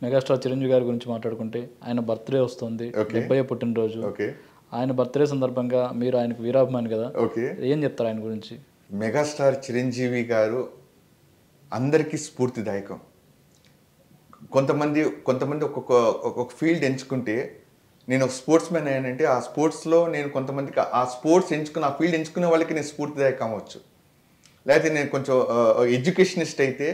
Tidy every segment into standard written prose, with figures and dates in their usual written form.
Megastar Chiranjeevi గారి గురించి మాట్లాడుకుంటే ఆయన బర్త్డే వస్తుంది, 70వ పుట్టినరోజు. ఆయన బర్త్డే సందర్భంగా మీరు ఆయనకు వీరాభిమాని కదా, ఏం చెప్తారు ఆయన గురించి? మెగాస్టార్ చిరంజీవి గారు అందరికీ స్ఫూర్తిదాయకం. కొంతమంది ఒక్కొక్క ఫీల్డ్ ఎంచుకుంటే, నేను ఒక స్పోర్ట్స్ మ్యాన్ అయ్యానంటే ఆ స్పోర్ట్స్లో నేను కొంతమందికి ఆ స్పోర్ట్స్ ఎంచుకుని ఆ ఫీల్డ్ ఎంచుకునే వాళ్ళకి నేను స్ఫూర్తిదాయకం అవ్వచ్చు. లేకపోతే నేను కొంచెం ఎడ్యుకేషనిస్ట్ అయితే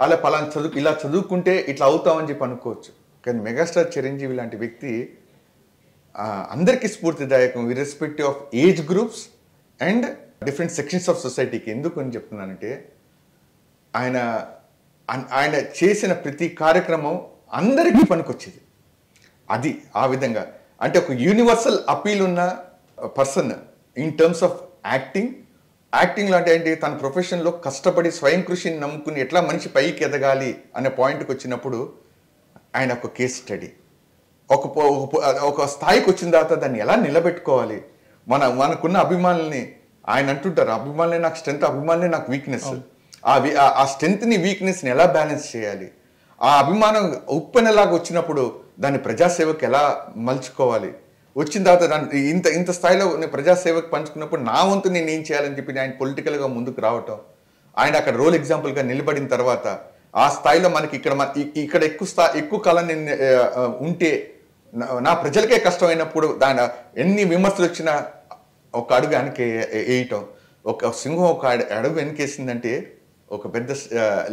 అలా పలానా ఇలా చదువుకుంటే ఇట్లా అవుతామని చెప్పి అనుకోవచ్చు. కానీ మెగాస్టార్ చిరంజీవి లాంటి వ్యక్తి అందరికీ స్ఫూర్తిదాయకం, irrespective of age groups and different sections of సొసైటీకి. ఎందుకు అని చెప్తున్నానంటే, ఆయన చేసిన ప్రతి కార్యక్రమం అందరికీ పనికొచ్చేది. అది ఆ విధంగా అంటే ఒక యూనివర్సల్ అపీల్ ఉన్న పర్సన్ ఇన్ టర్మ్స్ ఆఫ్ యాక్టింగ్లో. అంటే ఏంటి, తన ప్రొఫెషన్లో కష్టపడి స్వయం కృషిని నమ్ముకుని ఎట్లా మనిషి పైకి ఎదగాలి అనే పాయింట్కి వచ్చినప్పుడు ఆయన ఒక కేస్ స్టడీ. ఒక స్థాయికి వచ్చిన తర్వాత దాన్ని ఎలా నిలబెట్టుకోవాలి, మనకున్న అభిమానుల్ని, ఆయన అంటుంటారు అభిమానులే నాకు స్ట్రెంత్, అభిమానులే నాకు వీక్నెస్. ఆ స్ట్రెంత్ని వీక్నెస్ని ఎలా బ్యాలెన్స్ చేయాలి, ఆ అభిమానం ఉప్పెనలాగా వచ్చినప్పుడు దాన్ని ప్రజాసేవకు ఎలా మలుచుకోవాలి, వచ్చిన తర్వాత దాన్ని ఇంత స్థాయిలో నేను ప్రజాసేవకు పంచుకున్నప్పుడు నా వంతు నేను ఏం చేయాలని చెప్పి ఆయన పొలిటికల్గా ముందుకు రావటం, ఆయన అక్కడ రోల్ ఎగ్జాంపుల్గా నిలబడిన తర్వాత ఆ స్థాయిలో మనకి ఇక్కడ ఎక్కువ కాలం నేను ఉంటే నా ప్రజలకే కష్టమైనప్పుడు దాని ఎన్ని విమర్శలు వచ్చినా ఒక అడుగు వెనక్కి వేయటం, ఒక సింహం ఒక అడుగు వెనకేసిందంటే ఒక పెద్ద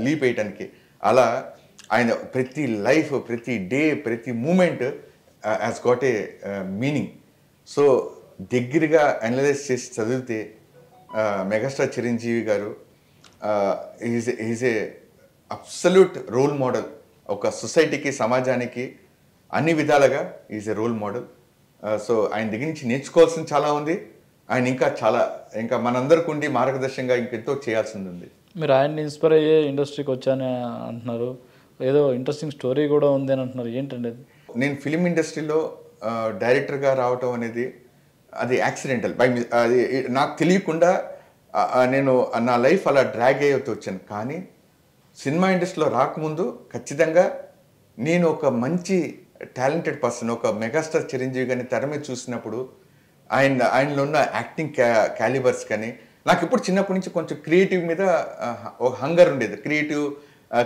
లీప్ వేయటానికి. అలా ఆయన ప్రతి లైఫ్, ప్రతి డే, ప్రతి moment has got a meaning. So దగ్గరగా అనలైజ్ చేసి చదివితే megastar Chiranjeevi garu is a absolute role model. ఒక సొసైటీకి, సమాజానికి అన్ని విధాలుగా is a role model. So ఆయన దగ్గర నుంచి నేర్చుకోవాల్సింది చాలా ఉంది. ఆయన ఇంకా మనందరికీ ఉండి మార్గదర్శకంగా ఇంకెంతో చేయాల్సింది ఉంది. మీరు ఆయన్ని ఇన్స్పైర్ అయ్యే ఇండస్ట్రీకి వచ్చానని అంటున్నారు, ఏదో ఇంట్రెస్టింగ్ స్టోరీ కూడా ఉంది అని అంటున్నారు, ఏంటండి అది? నేను ఫిలిం ఇండస్ట్రీలో డైరెక్టర్గా రావటం అనేది అది యాక్సిడెంటల్. అది నాకు తెలియకుండా నేను నా లైఫ్ అలా డ్రాగ్ అయ్యేతో వచ్చాను. కానీ సినిమా ఇండస్ట్రీలో రాకముందు ఖచ్చితంగా నేను ఒక మంచి టాలెంటెడ్ పర్సన్, ఒక మెగాస్టార్ చిరంజీవి గారిని తెర మీద చూసినప్పుడు ఆయనలో ఉన్న యాక్టింగ్ క్యాలిబర్స్ కానీ, నాకు ఇప్పుడు చిన్నప్పటి నుంచి కొంచెం క్రియేటివ్ మీద ఒక హంగర్ ఉండేది.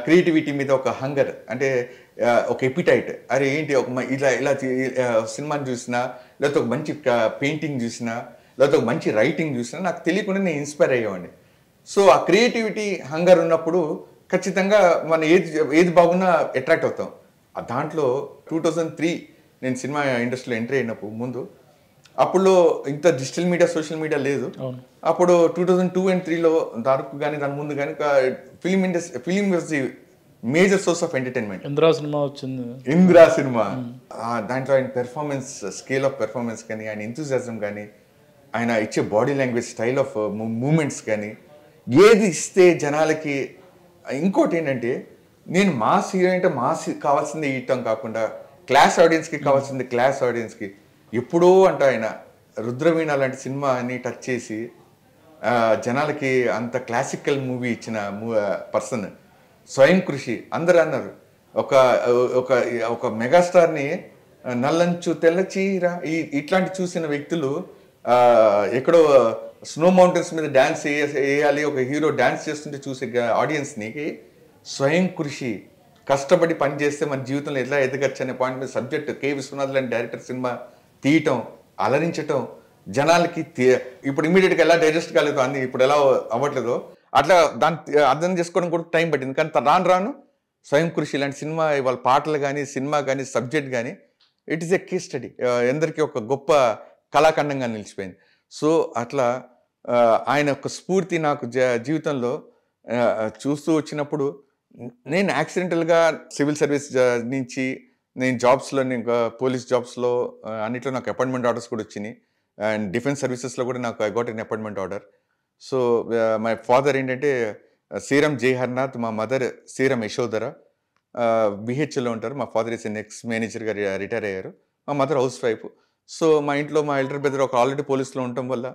క్రియేటివిటీ మీద ఒక హంగర్, అంటే ఒక ఎపిటైట్. అరే ఏంటి ఇలా సినిమాని చూసినా, లేకపోతే ఒక మంచి పెయింటింగ్ చూసినా, లేకపోతే ఒక మంచి రైటింగ్ చూసినా నాకు తెలియకుండా నేను ఇన్స్పైర్ అయ్యేవాడిని. సో ఆ క్రియేటివిటీ హంగర్ ఉన్నప్పుడు ఖచ్చితంగా మన ఏది బాగున్నా అట్రాక్ట్ అవుతాం. దాంట్లో 2003 నేను సినిమా ఇండస్ట్రీలో ఎంట్రీ అయినప్పుడు అప్పుడు ఇంత డిజిటల్ మీడియా, సోషల్ మీడియా లేదు. అప్పుడు 2002 and 2003లో దానికి కానీ దాని ముందు కానీ film was the major source of entertainment. Indra cinema దాంట్లో ఆయన పెర్ఫార్మెన్స్, స్కేల్ ఆఫ్ పెర్ఫార్మెన్స్ కానీ, ఆయన ఎంతూజియాజం కానీ, ఆయన ఇచ్చే body language, style of movements కానీ, ఏది ఇస్తే జనాలకి. ఇంకోటి ఏంటంటే, నేను మాస్ హీరో అంటే మాస్ కావాల్సింది ఇవ్వటం కాకుండా క్లాస్ ఆడియన్స్కి కావాల్సింది క్లాస్ ఆడియన్స్కి. ఎప్పుడో అంట ఆయన రుద్రవీణ లాంటి సినిమాని టచ్ చేసి జనాలకి అంత క్లాసికల్ మూవీ ఇచ్చిన పర్సన్. స్వయం కృషి అందరూ అన్నారు. ఒక మెగాస్టార్ని నల్లంచు తెల్ల చీర ఇట్లాంటి చూసిన వ్యక్తులు ఎక్కడో స్నో మౌంటైన్స్ మీద డ్యాన్స్ వేయాలి, ఒక హీరో డ్యాన్స్ చేస్తుంటే చూసే ఆడియన్స్ని స్వయం కృషి, కష్టపడి పని చేస్తే మన జీవితంలో ఎట్లా ఎదగచ్చు అనే పాయింట్ మీద సబ్జెక్ట్ కె విశ్వనాథ్ లాంటి డైరెక్టర్ సినిమా తీయటం, అలరించటం, జనాలకి ఇప్పుడు ఇమీడియట్గా ఎలా డైజెస్ట్ కాలేదు అని ఇప్పుడు ఎలా అవ్వట్లేదో అట్లా దాన్ని అర్థం చేసుకోవడం కూడా టైం పట్టింది. కానీ రాను స్వయం కృషి ఇలాంటి సినిమా, వాళ్ళ పాటలు కానీ, సినిమా కానీ, సబ్జెక్ట్ కానీ, it is a case study. ఎందరికీ ఒక గొప్ప కళాఖండంగా నిలిచిపోయింది. సో అట్లా ఆయన యొక్క స్ఫూర్తి నాకు జీవితంలో చూస్తూ వచ్చినప్పుడు, నేను యాక్సిడెంటల్గా సివిల్ సర్వీస్ నుంచి నేను జాబ్స్లో, నేను పోలీస్ జాబ్స్లో అన్నిట్లో నాకు అపాయింట్మెంట్ ఆర్డర్స్ కూడా వచ్చినాయి. అండ్ డిఫెన్స్ సర్వీసెస్లో కూడా నాకు I got an appointment order. So my father ఏంటంటే శ్రీరామ్ జై హర్నాథ్, మా మదర్ శ్రీరామ్ యశోధర, బిహెచ్ఎల్లో ఉంటారు. మా ఫాదర్ ఇస్ ఎక్స్ మేనేజర్గా రిటైర్ అయ్యారు. మా మదర్ హౌస్ వైఫ్. సో మా ఇంట్లో మా ఎల్డర్ బ్రదర్ ఒక ఆల్రెడీ పోలీస్లో ఉండటం వల్ల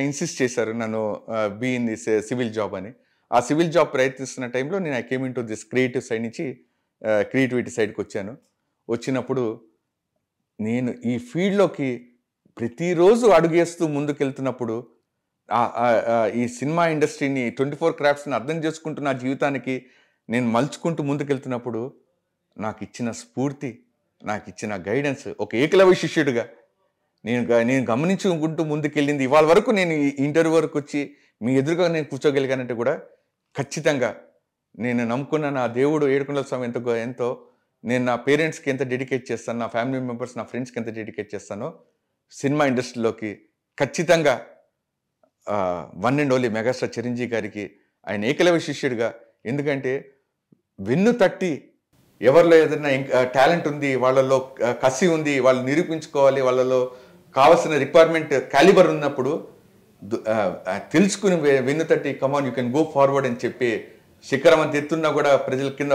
ఇన్సిస్ట్ చేశారు నన్ను be in this civil job అని. ఆ సివిల్ జాబ్ ప్రయత్నిస్తున్న టైంలో నేను I came into this creative side నుంచి క్రియేటివిటీ సైడ్కి వచ్చాను. వచ్చినప్పుడు నేను ఈ ఫీల్డ్లోకి ప్రతిరోజు అడుగేస్తూ ముందుకెళ్తున్నప్పుడు ఈ సినిమా ఇండస్ట్రీని 24 క్రాఫ్ట్స్ని అర్థం చేసుకుంటూ నా జీవితానికి నేను మలుచుకుంటూ ముందుకెళ్తున్నప్పుడు నాకు ఇచ్చిన స్ఫూర్తి, నాకు ఇచ్చిన గైడెన్స్, ఒక ఏకలవ్య శిష్యుడిగా నేను గమనించుకుంటూ ముందుకెళ్ళింది ఇవాళ వరకు నేను ఈ ఇంటర్వ్యూ వరకు వచ్చి మీ ఎదురుగా నేను కూర్చోగలిగానంటే కూడా ఖచ్చితంగా నేను నమ్ముకున్న నా దేవుడు ఏడుకొండల స్వామి ఎంతో నేను నా పేరెంట్స్కి ఎంత డెడికేట్ చేస్తాను, నా ఫ్యామిలీ మెంబర్స్, నా ఫ్రెండ్స్కి ఎంత డెడికేట్ చేస్తానో సినిమా ఇండస్ట్రీలోకి ఖచ్చితంగా one and only megastar Chiranjeevi గారికి ఆయన ఏకలవ్య శిష్యుడిగా. ఎందుకంటే వెన్ను తట్టి ఎవరిలో ఏదైనా టాలెంట్ ఉంది, వాళ్ళలో కసి ఉంది, వాళ్ళు నిరూపించుకోవాలి, వాళ్ళలో కావాల్సిన రిక్వైర్మెంట్ క్యాలిబర్ ఉన్నప్పుడు తెలుసుకుని వెన్ను తట్టి come on you can go forward అని చెప్పి శిఖరం అంత ఎత్తున్నా కూడా ప్రజల కింద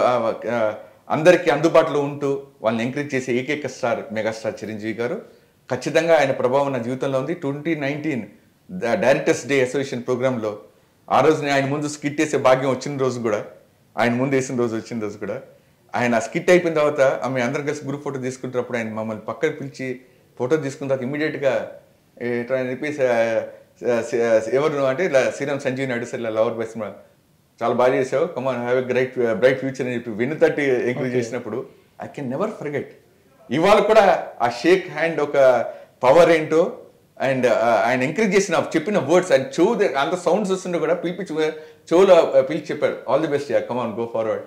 అందరికీ అందుబాటులో ఉంటూ వాళ్ళని ఎంకరేజ్ చేసే ఏకైక స్టార్ మెగాస్టార్ చిరంజీవి గారు. ఖచ్చితంగా ఆయన ప్రభావం నా జీవితంలో ఉంది. 2019 డైరెక్టర్స్ డే అసోసియేషన్ ప్రోగ్రాంలో ఆ రోజు ఆయన ముందు స్కిట్ వేసే భాగ్యం వచ్చిన రోజు కూడా, ఆయన ముందు వచ్చిన రోజు కూడా ఆయన స్కిట్ అయిపోయిన తర్వాత ఆమె అందరం కలిసి గ్రూప్ ఫోటో తీసుకుంటున్నప్పుడు ఆయన మమ్మల్ని పక్కన పిలిచి ఫోటో తీసుకున్న తర్వాత ఇమీడియట్గా అని చెప్పేసి ఎవరు అంటే ఇలా శ్రీరామ్ సంజీవ్ నాయుడు సార్ ఇలా లవర్ బై సినిమా చాలా బాగా చేసావు, కమాన్ హ్యావ్ ఎ బ్రైట్ ఫ్యూచర్ అని చెప్పి వెన్ను తట్టి ఎంకరేజ్ చేసినప్పుడు ఐ కెన్ నెవర్ ఫర్గెట్. ఇవాళ కూడా ఆ షేక్ హ్యాండ్ ఒక పవర్ ఏంటో అండ్ ఆయన ఎంకరేజ్ చేసిన చెప్పిన వర్డ్స్ అండ్ అంత సౌండ్స్ వస్తుండే కూడా చెవులో పిలిచి చెప్పారు all the best, come on go forward.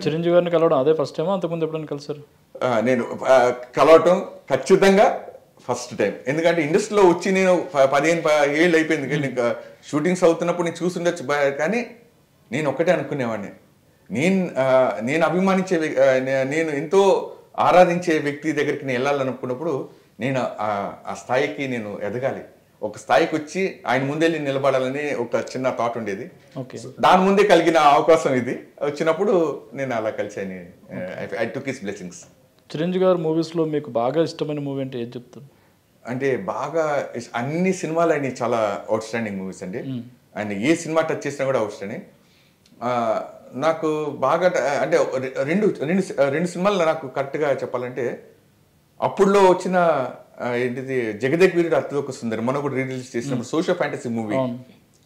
Chiranjeevi గారిని కలవడం అదే ఫస్ట్ టైం, అంతకుముందు ఎప్పుడైనా కలిసారు? నేను కలవటం ఖచ్చితంగా ఫస్ట్ టైం. ఎందుకంటే ఇండస్ట్రీలో వచ్చి నేను 15 ఏళ్ళు అయిపోయింది. షూటింగ్స్ అవుతున్నప్పుడు నేను చూసుండొచ్చు, కానీ నేను ఒక్కటే అనుకునేవాడిని, నేను అభిమానించే నేను ఎంతో ఆరాధించే వ్యక్తి దగ్గరికి నేను వెళ్ళాలనుకున్నప్పుడు నేను ఆ స్థాయికి నేను ఎదగాలి, ఒక స్థాయికి వచ్చి ఆయన ముందెళ్ళి నిలబడాలని ఒక చిన్న థాట్ ఉండేది. దాని ముందే కలిగిన అవకాశం ఇది వచ్చినప్పుడు నేను అలా కలిసాను. I took his blessings. Chiranjeevi garu మూవీస్లో మీకు బాగా ఇష్టమైన మూవీ అంటే ఏం చెప్తారు? అంటే బాగా అన్ని సినిమాలు ఆయన చాలా అవుట్ స్టాండింగ్ మూవీస్ అండి. ఆయన ఏ సినిమా టచ్ చేసినా కూడా అవుట్ స్టాండింగ్. నాకు బాగా అంటే రెండు సినిమాలు నాకు కరెక్ట్గా చెప్పాలంటే అప్పుడులో వచ్చిన ఏంటిది జగదేక్ వీరుడు అతిలోక సుందరి మనం కూడా రిలీజ్ చేసినప్పుడు సోషల్ ఫ్యాంటసీ మూవీ,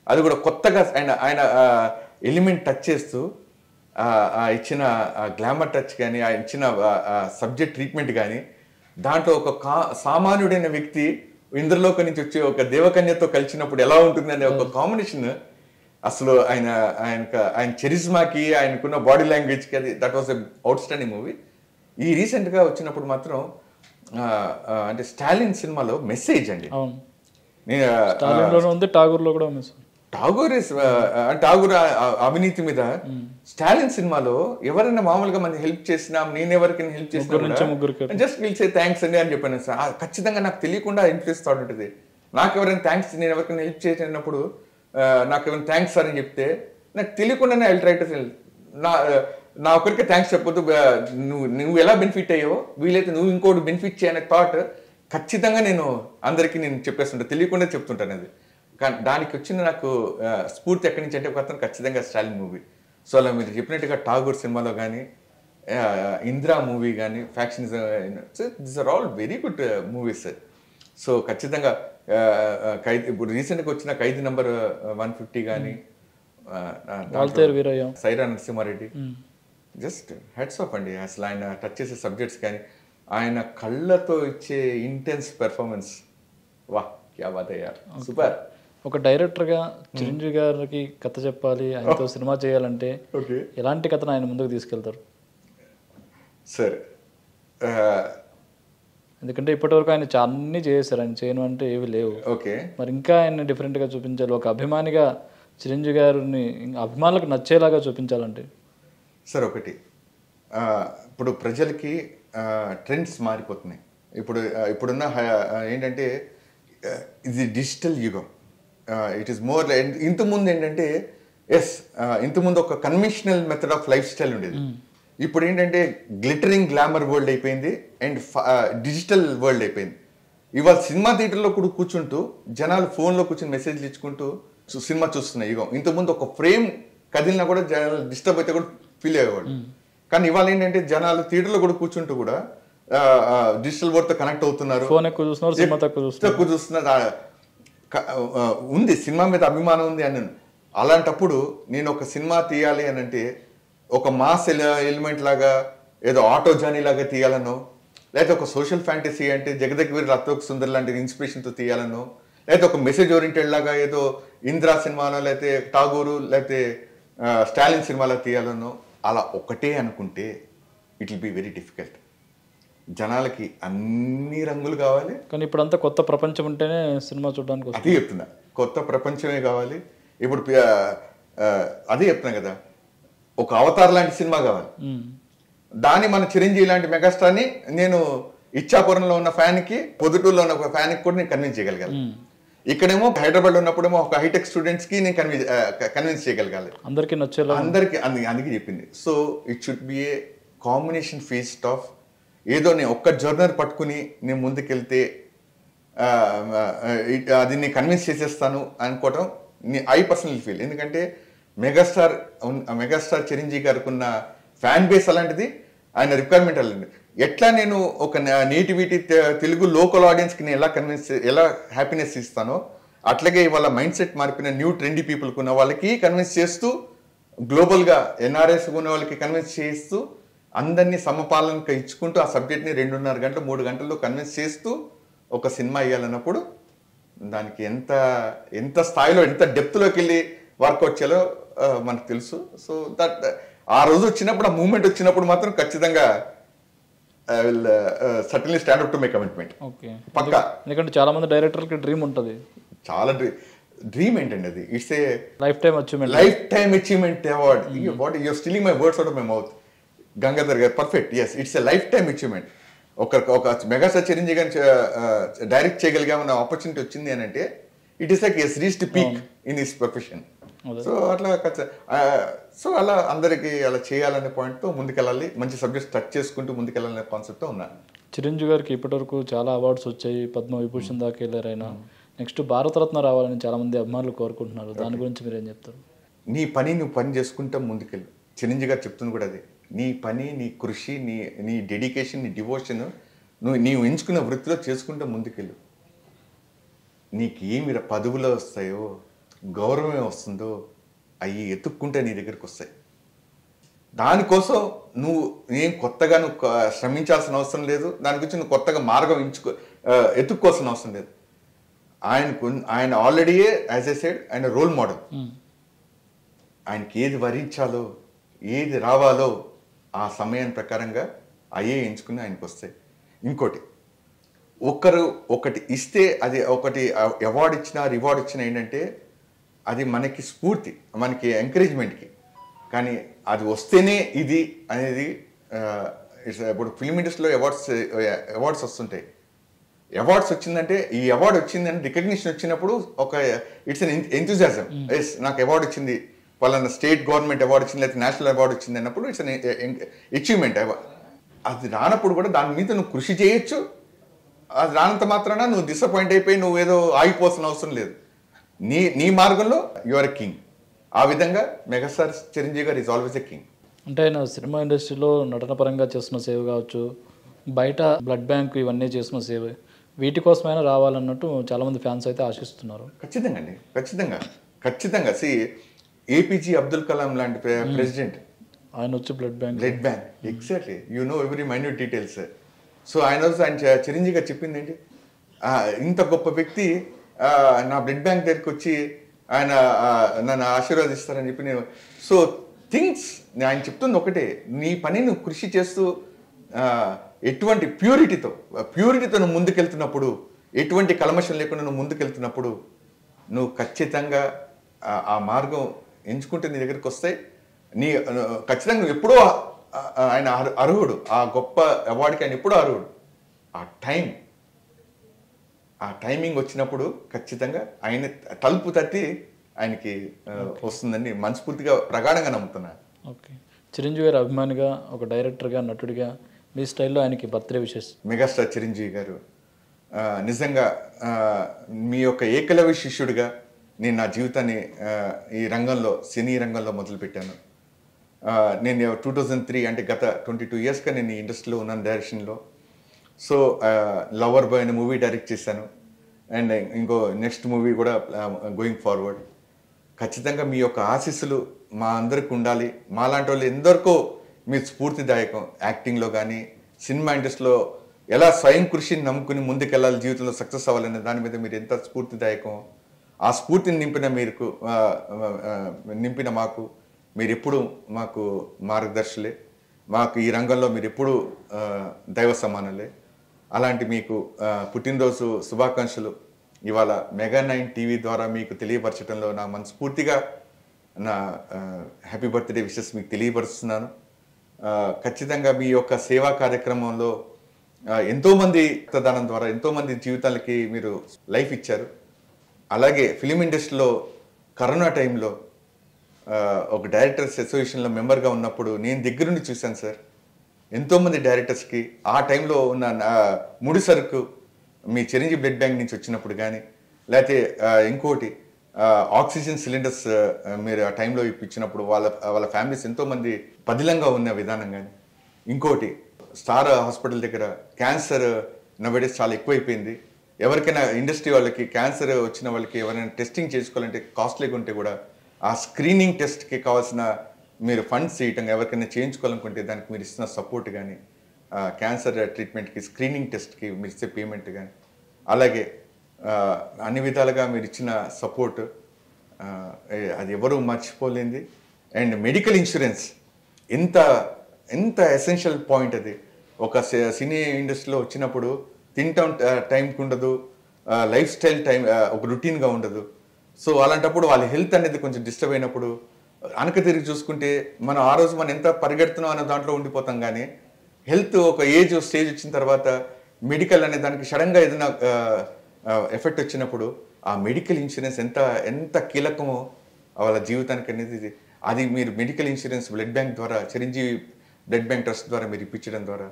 అది కూడా కొత్తగా ఆయన ఎలిమెంట్ టచ్ చేస్తూ ఇచ్చిన గ్లామర్ టచ్ కానీ ఆయన ఇచ్చిన సబ్జెక్ట్ ట్రీట్మెంట్ కానీ దాంట్లో ఒక సామాన్యుడైన వ్యక్తి ఇంద్రలోక నుంచి వచ్చి ఒక దేవకన్యతో కలిసినప్పుడు ఎలా ఉంటుంది అనే ఒక కాంబినేషన్ అసలు ఆయన చెరిస్మాకి ఆయనకున్న బాడీ లాంగ్వేజ్కి అది that was a out standing movie. ఈ రీసెంట్గా వచ్చినప్పుడు మాత్రం అంటే స్టాలిన్ సినిమాలో మెసేజ్ అండి, ఠాగూర్ అవినీతి మీద స్టాలిన్ సినిమాలో ఎవరైనా మామూలుగా మనం హెల్ప్ చేసినా నేను ఎవరికైనా హెల్ప్ చేసినా జస్ట్ విల్ సే థ్యాంక్స్ అండి అని చెప్పాను. ఖచ్చితంగా నాకు తెలియకుండా ఇన్ఫ్లుయెన్స్ థాట్ ఉంటుంది. నాకు ఎవరైనా థ్యాంక్స్, నేను ఎవరికైనా హెల్ప్ చేసినప్పుడు నాకు ఎవరైనా థ్యాంక్స్ సార్ అని చెప్తే నాకు తెలియకుండానే ఐ ట్రై టు నా ఒకరికి థ్యాంక్స్ చెప్పొద్దు, నువ్వు ఎలా బెనిఫిట్ అయ్యావో వీలైతే నువ్వు ఇంకోటి బెనిఫిట్ చేయనే థాట్ ఖచ్చితంగా నేను అందరికీ నేను చెప్పేస్తుంటా, తెలియకుండా చెప్తుంటాను. అది కానీ దానికి వచ్చిన నాకు స్ఫూర్తి ఎక్కడి నుంచి అంటే ఒక అతను ఖచ్చితంగా స్టాలిన్ మూవీ. సో అలా మీరు చెప్పినట్టుగా ఠాగూర్ సినిమాలో కానీ ఇందిరా మూవీ కానీ factionism, this are all very good movies. So ఖచ్చితంగా ఇప్పుడు రీసెంట్గా వచ్చిన ఖైదీ నంబర్ 150 కానీ Sye Raa Narasimha Reddy, just hats off అండి. అసలు ఆయన టచ్ చేసే సబ్జెక్ట్స్ కానీ ఆయన కళ్ళతో ఇచ్చే ఇంటెన్స్ పెర్ఫార్మెన్స్, వా క్యా బాత్ అయ్యారు, సూపర్. ఒక డైరెక్టర్గా చిరంజీవి గారికి కథ చెప్పాలి, ఆయనతో సినిమా చేయాలంటే ఎలాంటి కథను ఆయన ముందుకు తీసుకెళ్తారు సార్? ఎందుకంటే ఇప్పటివరకు ఆయన అన్ని చేశారు, ఆయన చేయను అంటే ఏవి లేవు. ఓకే, మరి ఇంకా ఆయన డిఫరెంట్గా చూపించాలి, ఒక అభిమానిగా చిరంజీవి గారిని అభిమానులకు నచ్చేలాగా చూపించాలంటే? సార్ ఒకటి, ఇప్పుడు ప్రజలకి ట్రెండ్స్ మారిపోతున్నాయి. ఇప్పుడున్న ఏంటంటే ఇది డిజిటల్ యుగం. ఇట్ ఈస్ మోర్ ఇంతకుముందు ఏంటంటే ఇంతకుముందు ఒక conventional method of life style ఉండేది. ఇప్పుడు ఏంటంటే గ్లిటరింగ్ గ్లామర్ వరల్డ్ అయిపోయింది అండ్ డిజిటల్ వరల్డ్ అయిపోయింది. ఇవాళ సినిమా థియేటర్లో కూడా కూర్చుంటూ జనాలు ఫోన్లో కూర్చొని మెసేజ్లు ఇచ్చుకుంటూ సినిమా చూస్తున్నాయి యుగం. ఇంతకుముందు ఒక ఫ్రేమ్ కదిలినా కూడా జనాలు డిస్టర్బ్ అయితే కూడా ఫీల్ అయ్యేవాడు. కానీ ఇవాళ ఏంటంటే జనాలు థియేటర్లో కూడా కూర్చుంటూ కూడా డిజిటల్ వర్డ్తో కనెక్ట్ అవుతున్నారు, ఫోన్ ఎక్కువ చూస్తున్నారు, సినిమా తక్కువ చూస్తున్నారు. ఉంది సినిమా మీద అభిమానం ఉంది అని. అలాంటప్పుడు నేను ఒక సినిమా తీయాలి అని అంటే ఒక మాస్ ఎలిమెంట్ లాగా ఏదో ఆటో జర్నీ లాగా తీయాలనో, లేకపోతే ఒక సోషల్ ఫ్యాంటసీ అంటే జగదక్ వీర్ అతోక్ సుందర్ లాంటి ఇన్స్పిరేషన్తో తీయాలనో, లేకపోతే ఒక మెసేజ్ ఓరియంటెడ్ లాగా ఏదో ఇంద్రా సినిమాలో లేకపోతే ఠాగూరు లేకపోతే స్టాలిన్ సినిమాలో తీయాలనో అలా ఒకటే అనుకుంటే it will be very difficult. జనాలకి అన్ని రంగులు కావాలి. కానీ ఇప్పుడు అంతా కొత్త ప్రపంచం ఉంటేనే సినిమా చూడడానికి అదే చెప్తున్నా, కొత్త ప్రపంచమే కావాలి. ఇప్పుడు అదే చెప్తున్నా కదా, ఒక అవతార్ లాంటి సినిమా కావాలి. దాన్ని మన చిరంజీవి లాంటి మెగాస్టార్ని నేను ఇచ్చాపురంలో ఉన్న ఫ్యాన్కి, పొద్దుటూరులో ఉన్న ఫ్యాన్కి కూడా నేను కన్విన్స్ చేయగలిగాను. ఇక్కడేమో హైదరాబాద్ ఉన్నప్పుడేమో ఒక హైటెక్ స్టూడెంట్స్కి నేను కన్విన్స్ చేయగలగాలి, అందరికీ నచ్చేలా, అందరికి అందుకే చెప్పింది. So it should be A combination feast of ఏదో నేను ఒక్క జర్నర్ పట్టుకుని నేను ముందుకెళ్తే అది నేను కన్విన్స్ చేసేస్తాను అనుకోవటం ఐ పర్సనల్ ఫీల్. ఎందుకంటే మెగాస్టార్ చిరంజీవి గారికి ఉన్న ఫ్యాన్ బేస్ అలాంటిది, ఆయన రిక్వైర్మెంట్ అలాంటిది. ఎట్లా నేను ఒక నేటివిటీ తెలుగు లోకల్ ఆడియన్స్కి నేను ఎలా హ్యాపీనెస్ ఇస్తానో అట్లాగే ఇవాళ మైండ్ సెట్ మారిపోయిన న్యూ ట్రెండీ పీపుల్కి ఉన్న వాళ్ళకి కన్విన్స్ చేస్తూ, గ్లోబల్గా ఎన్ఆర్ఎస్ ఉన్న వాళ్ళకి కన్విన్స్ చేస్తూ, అందరినీ సమపాలనగా ఇచ్చుకుంటూ ఆ సబ్జెక్ట్ని 2.5 గంటలు 3 గంటల్లో కన్విన్స్ చేస్తూ ఒక సినిమా వేయాలన్నప్పుడు దానికి ఎంత స్థాయిలో ఎంత డెప్త్లోకి వెళ్ళి వర్కౌట్ చేయాలో మనకు తెలుసు. సో దట్ ఆ రోజు వచ్చినప్పుడు, ఆ మూమెంట్ వచ్చినప్పుడు మాత్రం ఖచ్చితంగా I will certainly stand up to my commitment. పక్కా. ఎందుకంటే చాలా మంది డైరెక్టర్కి డ్రీమ్ ఉంటుంది. చాలా డ్రీమ్ ఏంటండి అది? It's a life time achievement award. What you're stealing my words out of my mouth. Gangadhar garu perfect. Yes, it's a life time achievement. ఒక మెగాస్టార్ చిరంజీవి గారిని డైరెక్ట్ చేయగలిగామన్న ఆపర్చునిటీ వచ్చింది అని అంటే it is like he's reached peak in his profession. So అలా అందరికి అలా చేయాలనే పాయింట్తో ముందుకెళ్ళాలి, మంచి సబ్జెక్ట్స్ టచ్ చేసుకుంటూ ముందుకెళ్ళాలనే కాన్సెప్ట్తో ఉన్నాను. చిరంజీవి గారికి ఇప్పటివరకు చాలా అవార్డ్స్ వచ్చాయి, పద్మవిభూషణ్ దాకా వెళ్ళారు ఆయన. నెక్స్ట్ భారతరత్న రావాలని చాలా మంది అభిమానులు కోరుకుంటున్నారు. దాని గురించి మీరు ఏం చెప్తారు? నీ పని నువ్వు పని చేసుకుంటా ముందుకెళ్ళు. చిరంజీవి గారు చెప్తుంది కూడా అదే. నీ పని, నీ కృషి, నీ డెడికేషన్, నీ డివోషన్ నీవు ఎంచుకున్న వృత్తిలో చేసుకుంటూ ముందుకెళ్ళు. నీకేమి పదవులు వస్తాయో, గౌరవం వస్తుందో అవి ఎత్తుక్కుంటే నీ దగ్గరికి వస్తాయి. దానికోసం నువ్వు కొత్తగా శ్రమించాల్సిన అవసరం లేదు. దాని గురించి నువ్వు కొత్తగా మార్గం ఎత్తుక్కోవాల్సిన అవసరం లేదు. ఆయన ఆల్రెడీయే యాజ్ ఎ సైడ్ ఆయన రోల్ మోడల్. ఆయనకి ఏది వరించాలో, ఏది రావాలో ఆ సమయం ప్రకారంగా అయ్యే ఎంచుకుని ఆయనకు వస్తాయి. ఇంకోటి, ఒకటి ఇస్తే అది ఒకటి అవార్డు ఇచ్చినా రివార్డు ఇచ్చినా ఏంటంటే అది మనకి స్ఫూర్తి, మనకి ఎంకరేజ్మెంట్కి. కానీ అది వస్తేనే ఇది అనేది ఇప్పుడు ఫిల్మ్ ఇండస్ట్రీలో అవార్డ్స్ వస్తుంటాయి. అవార్డ్స్ వచ్చిందంటే ఈ అవార్డు వచ్చిందని రికగ్నిషన్ వచ్చినప్పుడు ఒక ఇట్స్ అన్ ఎంతూజియాజం. ఎస్, నాకు అవార్డు వచ్చింది, వాళ్ళ స్టేట్ గవర్నమెంట్ అవార్డు వచ్చింది, లేకపోతే నేషనల్ అవార్డు వచ్చింది అన్నప్పుడు ఇట్స్ అన్ అచీవ్మెంట్. అది రానప్పుడు కూడా దాని మీద నువ్వు కృషి చేయొచ్చు. అది రానంత మాత్రాన నువ్వు డిసప్పాయింట్ అయిపోయి నువ్వు ఏదో ఆగిపోవాల్సిన అవసరం లేదు. నీ మార్గంలో యు ఆర్ ఎ కింగ్. ఆ విధంగా megastar Chiranjeevi garu is always a king. అంటే ఆయన సినిమా ఇండస్ట్రీలో నటన పరంగా చేస్తున్న సేవ కావచ్చు, బయట బ్లడ్ బ్యాంక్ ఇవన్నీ చేస్తున్న సేవ, వీటి కోసమైనా రావాలన్నట్టు చాలామంది ఫ్యాన్స్ అయితే ఆశిస్తున్నారు. ఖచ్చితంగా అండి, ఖచ్చితంగా. ఏపీజే అబ్దుల్ కలాం లాంటి ప్రెసిడెంట్, ఆయన వచ్చి blood bank exactly, you know every minute details. So ఆయన చిరంజీవి గారు చెప్పింది ఏంటి, ఇంత గొప్ప వ్యక్తి నా బ్లడ్ బ్యాంక్ దగ్గరికి వచ్చి ఆయన నన్ను ఆశీర్వాదిస్తారని చెప్పి నేను. సో థింగ్స్ ఆయన చెప్తుంది ఒకటే, నీ పని నువ్వు కృషి చేస్తూ ఎటువంటి ప్యూరిటీతో నువ్వు ముందుకెళ్తున్నప్పుడు, ఎటువంటి కల్మషం లేకుండా నువ్వు ముందుకెళ్తున్నప్పుడు నువ్వు ఖచ్చితంగా ఆ మార్గం ఎంచుకుంటే నీ దగ్గరికి వస్తాయి. ఖచ్చితంగా నువ్వు ఎప్పుడో ఆయన అర్హుడు, ఆ గొప్ప అవార్డుకి ఆయన ఎప్పుడో అర్హుడు. ఆ టైమింగ్ వచ్చినప్పుడు ఖచ్చితంగా ఆయన తలుపు తట్టి ఆయనకి వస్తుందని మనస్ఫూర్తిగా ప్రగాఢంగా నమ్ముతున్నాను. ఓకే, చిరంజీవి గారి అభిమానిగా, ఒక డైరెక్టర్గా, నటుడిగా మీ స్టైల్లో ఆయనకి బర్త్డే విషెస్. మెగాస్టార్ చిరంజీవి గారు, నిజంగా మీ యొక్క ఏకలవ్య శిష్యుడిగా నేను నా జీవితాన్ని ఈ రంగంలో, సినీ రంగంలో మొదలుపెట్టాను. నేను 2003 అంటే గత 22 ఇయర్స్గా నేను ఈ ఇండస్ట్రీలో ఉన్నాను డైరెక్షన్లో. సో లవర్ బాయ్ అనే మూవీ డైరెక్ట్ చేశాను. అండ్ ఇంకో నెక్స్ట్ మూవీ కూడా గోయింగ్ ఫార్వర్డ్. ఖచ్చితంగా మీ యొక్క ఆశీస్సులు మా అందరికి ఉండాలి. మాలాంటి వాళ్ళు ఎందరికో మీ స్ఫూర్తిదాయకం. యాక్టింగ్లో కానీ సినిమా ఇండస్ట్రీలో ఎలా స్వయం కృషిని నమ్ముకుని ముందుకెళ్ళాలి, జీవితంలో సక్సెస్ అవ్వాలనే దాని మీద మీరు ఎంత స్ఫూర్తిదాయకం. ఆ స్ఫూర్తిని నింపిన మాకు మీరు ఎప్పుడు మాకు మార్గదర్శులే. మాకు ఈ రంగంలో మీరు ఎప్పుడు దైవ సమానులే. అలాంటి మీకు పుట్టినరోజు శుభాకాంక్షలు ఇవాళ మెగా9 టీవీ ద్వారా మీకు తెలియపరచడంలో నా మనస్ఫూర్తిగా నా హ్యాపీ బర్త్డే విషెస్ మీకు తెలియపరుస్తున్నాను. ఖచ్చితంగా మీ యొక్క సేవా కార్యక్రమంలో ఎంతోమంది రక్తదానం ద్వారా ఎంతోమంది జీవితాలకి మీరు లైఫ్ ఇచ్చారు. అలాగే ఫిలిం ఇండస్ట్రీలో కరోనా టైంలో ఒక డైరెక్టర్స్ అసోసియేషన్లో మెంబర్గా ఉన్నప్పుడు నేను దగ్గరుండి చూశాను సార్. ఎంతోమంది డైరెక్టర్స్కి ఆ టైంలో ఉన్న ముడి సరుకు మీ చిరంజీవి బ్లడ్ బ్యాంక్ నుంచి వచ్చినప్పుడు కానీ, లేకపోతే ఇంకోటి ఆక్సిజన్ సిలిండర్స్ మీరు ఆ టైంలో ఇప్పించినప్పుడు వాళ్ళ ఫ్యామిలీస్ ఎంతోమంది పదిలంగా ఉన్న విధానం కానీ, ఇంకోటి స్టార్ హాస్పిటల్ దగ్గర క్యాన్సర్ నవేడేస్ చాలా ఎక్కువైపోయింది. ఎవరికైనా ఇండస్ట్రీ వాళ్ళకి క్యాన్సర్ వచ్చిన వాళ్ళకి ఎవరైనా టెస్టింగ్ చేసుకోవాలంటే కాస్ట్లీగా ఉంటే కూడా ఆ స్క్రీనింగ్ టెస్ట్కి కావాల్సిన మీరు ఫండ్స్ ఇవ్వటం, ఎవరికైనా చేయించుకోవాలనుకుంటే దానికి మీరు ఇస్తున్న సపోర్ట్ కానీ, క్యాన్సర్ ట్రీట్మెంట్కి స్క్రీనింగ్ టెస్ట్కి మీరు ఇచ్చే పేమెంట్ కానీ, అలాగే అన్ని విధాలుగా మీరు ఇచ్చిన సపోర్ట్ అది ఎవరు మర్చిపోలేంది. అండ్ మెడికల్ ఇన్సూరెన్స్ ఎంత ఎంత ఎసెన్షియల్ పాయింట్ అది. ఒక సినీ ఇండస్ట్రీలో వచ్చినప్పుడు తింటాం టైంకి ఉండదు, లైఫ్ స్టైల్ టైం ఒక రొటీన్గా ఉండదు. సో అలాంటప్పుడు వాళ్ళ హెల్త్ అనేది కొంచెం డిస్టర్బ్ అయినప్పుడు వెనక తిరిగి చూసుకుంటే మనం ఆ రోజు మనం ఎంత పరిగెడుతున్నాం అనే దాంట్లో ఉండిపోతాం. కానీ హెల్త్ ఒక ఏజ్ స్టేజ్ వచ్చిన తర్వాత మెడికల్ అనే దానికి సడన్గా ఏదైనా ఎఫెక్ట్ వచ్చినప్పుడు ఆ మెడికల్ ఇన్సూరెన్స్ ఎంత ఎంత కీలకమో వాళ్ళ జీవితానికి అనేది, అది మీరు మెడికల్ ఇన్సూరెన్స్ బ్లడ్ బ్యాంక్ ద్వారా, చిరంజీవి బ్లడ్ బ్యాంక్ ట్రస్ట్ ద్వారా మీరు ఇప్పించడం ద్వారా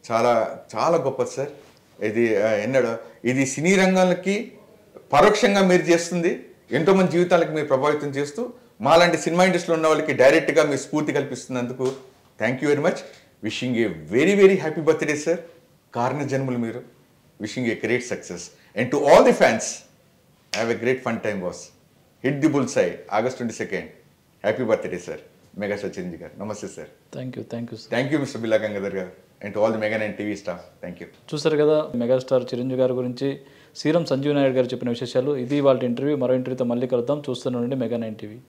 చాలా చాలా గొప్పది సార్. ఇది సినీ రంగాలకి పరోక్షంగా మీరు చేస్తుంది, ఎంతోమంది జీవితాలకు మీరు ప్రభావితం చేస్తూ మాలాంటి సినిమా ఇండస్ట్రీలో ఉన్న వాళ్ళకి డైరెక్ట్గా మీరు స్ఫూర్తి కల్పిస్తున్నందుకు thank you very much. Wishing a very very happy birthday sir. కారణ జన్మలు మీరు. Wishing a great success. And to all the fans, have a great fun time boss. Hit the bull's eye August 22. Happy birthday sir. Megastar Chiranjeevi garu. నమస్తే sir. Thank you thank you mister Billa Gangadhar garu. And to all the mega nine TV staff thank you. చూసారు కదా megastar Chiranjeevi గారి గురించి శ్రీరామ్ సంజీవ్ నాయుడు గారు చెప్పిన విశేషాలు. ఇది వాళ్ళ ఇంటర్వ్యూ. మరో ఇంటర్వ్యూతో మళ్ళీ కలుద్దాం. చూస్తూనే ఉండండి మెగా9 టీవీ.